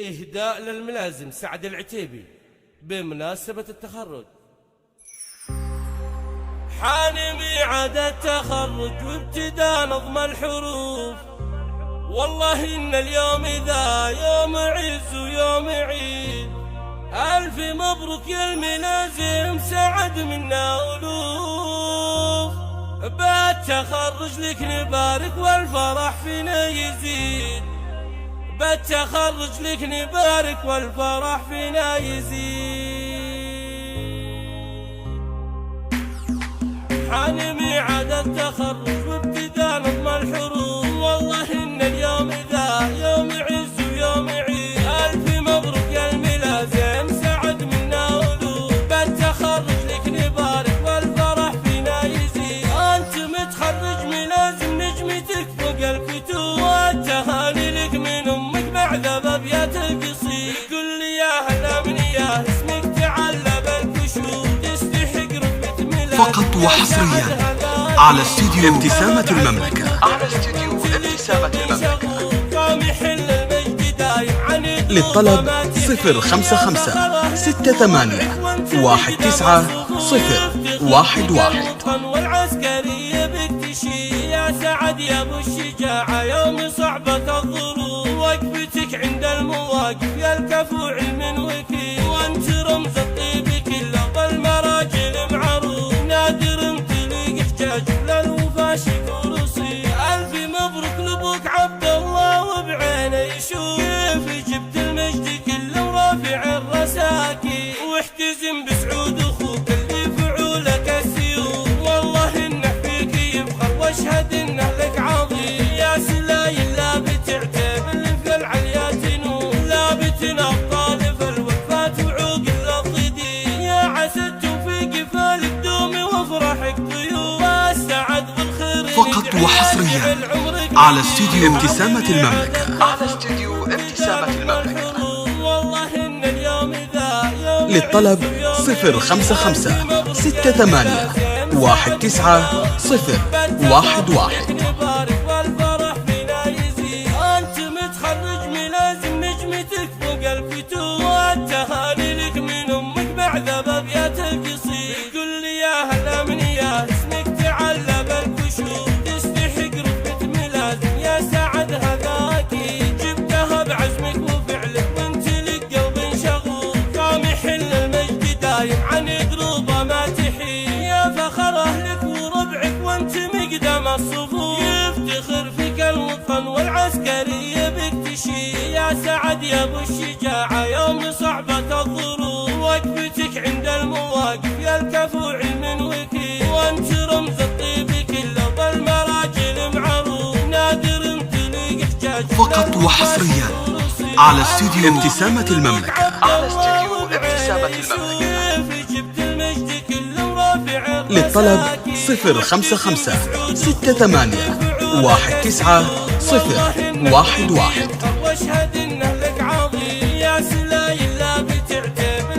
إهداء للملازم سعد العتيبي بمناسبة التخرج. حان ميعاد التخرج وابتداء نظم الحروف، والله إن اليوم ذا يوم عز ويوم عيد. ألف مبروك يا الملازم سعد منا ألوف، بالتخرج لك نبارك والفرح فينا يزيد. بالتخرج لك نبارك والفرح فينا يزيد. حان ميعاد التخرج وابتداء نظم الحروف، والله إن اليوم ذا يوم عز ويوم عيد. ألف مبروك يا الملازم سعد منا ألوف، بالتخرج لك نبارك والفرح فينا يزيد. أنت متخرج ملازم نجمتك فوق الكتوب، والتهاني لك من أمك بعد أبيات القصيد. قل لي يا هلا من يا اسمك تعلى بالكشوف، تستحق رتبة ملازم فقط وحصريا على استديو ابتسامة المملكة. للطلب 055-68-19-011. والعسكرية بتشي يا سعد يا ابو الشجاعة، يوم صعبة الظروف وقفتك عند المواقف يا الكفو علم وكيل. وانت رمز الطيب كله والمراجل معروف، نادر تليق احجاج للوفا شكور وصيل. الف مبروك لابوك عبد الله وبعينه يشوف، كيف جبت المجد كله ورافع الرساكي. واحتزم بسعود اخوك اللي فعولك السيوف، والله انه فيك يفخر واشهد انه لك عظيم. يا سلايل لا بتعتب اللي في العليا تنوف، لا بتنبطال في الوقفات وعوق الضدين. يا عسى التوفيق فالك دومي وافرحك طيور، والسعد بالخير فقط وحصريا على استديو ابتسامة المملكة. للطلب 055-68-19-011. أنت متخرج ملازم نجمتك فوق الكتوب، والتهاني لك من أمك بعد أبيات القصيد. قل لي يا هلا من يا اسمك تعلى بالكشوف، تستحق رتبة ملازم يا سعد هذا أكيد. جبتها بعزمك وفعلك وانت لك قلب شغوف، قام يحل المجد دايم عن قلوبه ما تحيد. يا فخر أهلك وربعك وانت مقدم الصفوف، يفتخر فيك الوطن والعسكرية بك تشيد. يا سعد يا ابو الشجاعة يوم صعبة الظروف، وقفتك عند المواقف يا الكفو علم وكيل. وانت رمز الطيب كله والمراجل معروف، نادر تليق احجاج فقط وحصريا على استديو ابتسامة المملكة. للطلب 055-68-19-011. واشهد انه لك عظيم. يا سلايل لا بتعتب